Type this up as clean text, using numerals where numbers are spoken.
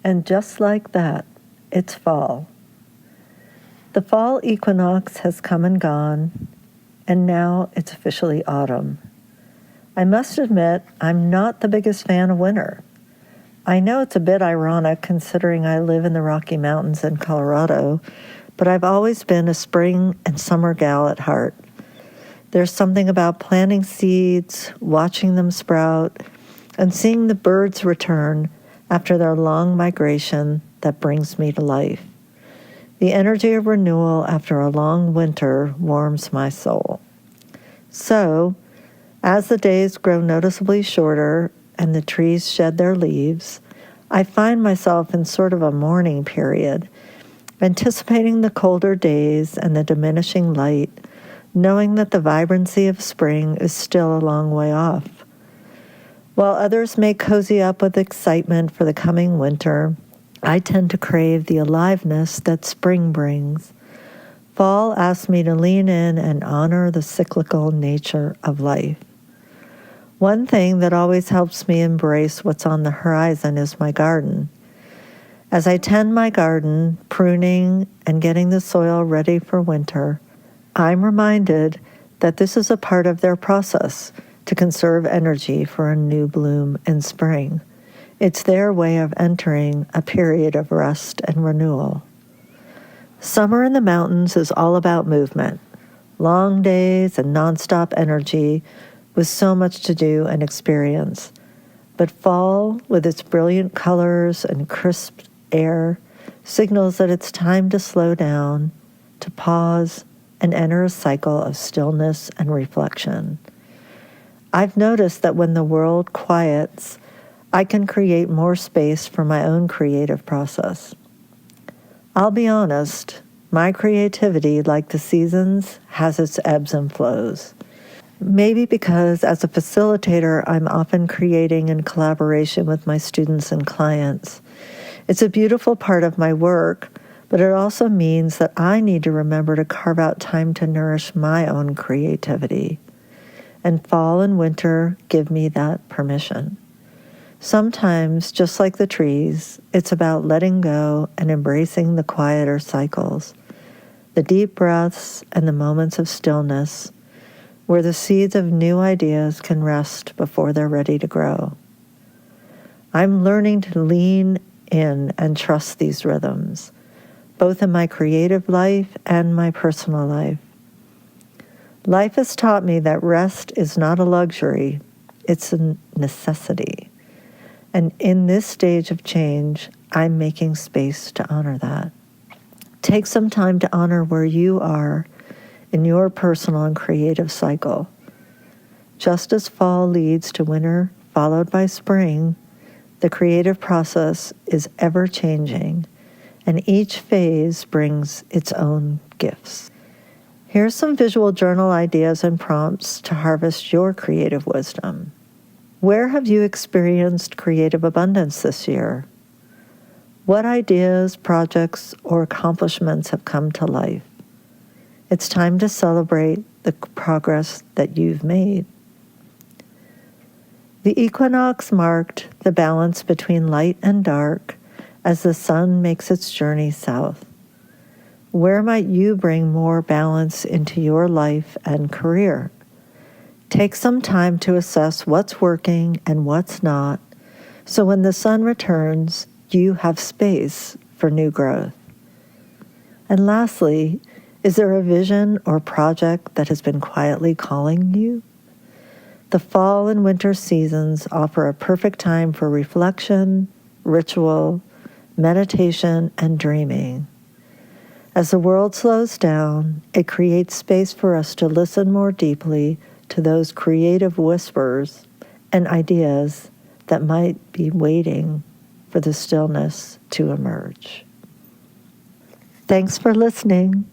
And just like that, it's fall. The fall equinox has come and gone, and now it's officially autumn. I must admit, I'm not the biggest fan of winter. I know it's a bit ironic considering I live in the Rocky Mountains in Colorado, but I've always been a spring and summer gal at heart. There's something about planting seeds, watching them sprout, and seeing the birds return after their long migration that brings me to life. The energy of renewal after a long winter warms my soul. So, as the days grow noticeably shorter and the trees shed their leaves, I find myself in sort of a mourning period, anticipating the colder days and the diminishing light, knowing that the vibrancy of spring is still a long way off. While others may cozy up with excitement for the coming winter, I tend to crave the aliveness that spring brings. Fall asks me to lean in and honor the cyclical nature of life. One thing that always helps me embrace what's on the horizon is my garden. As I tend my garden, pruning and getting the soil ready for winter, I'm reminded that this is a part of their process to conserve energy for a new bloom in spring. It's their way of entering a period of rest and renewal. Summer in the mountains is all about movement, long days and nonstop energy with so much to do and experience. But fall, with its brilliant colors and crisp air, signals that it's time to slow down, to pause, and enter a cycle of stillness and reflection. I've noticed that when the world quiets, I can create more space for my own creative process. I'll be honest, my creativity, like the seasons, has its ebbs and flows. Maybe because as a facilitator, I'm often creating in collaboration with my students and clients. It's a beautiful part of my work, but it also means that I need to remember to carve out time to nourish my own creativity. And fall and winter give me that permission. Sometimes, just like the trees, it's about letting go and embracing the quieter cycles, the deep breaths and the moments of stillness, where the seeds of new ideas can rest before they're ready to grow. I'm learning to lean in and trust these rhythms, both in my creative life and my personal life. Life has taught me that rest is not a luxury, it's a necessity. And in this stage of change, I'm making space to honor that. Take some time to honor where you are in your personal and creative cycle. Just as fall leads to winter, followed by spring, the creative process is ever-changing, and each phase brings its own gifts. Here's some visual journal ideas and prompts to harvest your creative wisdom. Where have you experienced creative abundance this year? What ideas, projects, or accomplishments have come to life? It's time to celebrate the progress that you've made. The equinox marked the balance between light and dark as the sun makes its journey south. Where might you bring more balance into your life and career? Take some time to assess what's working and what's not, so when the sun returns, you have space for new growth. And lastly, is there a vision or project that has been quietly calling you? The fall and winter seasons offer a perfect time for reflection, ritual, meditation, and dreaming. As the world slows down, it creates space for us to listen more deeply to those creative whispers and ideas that might be waiting for the stillness to emerge. Thanks for listening.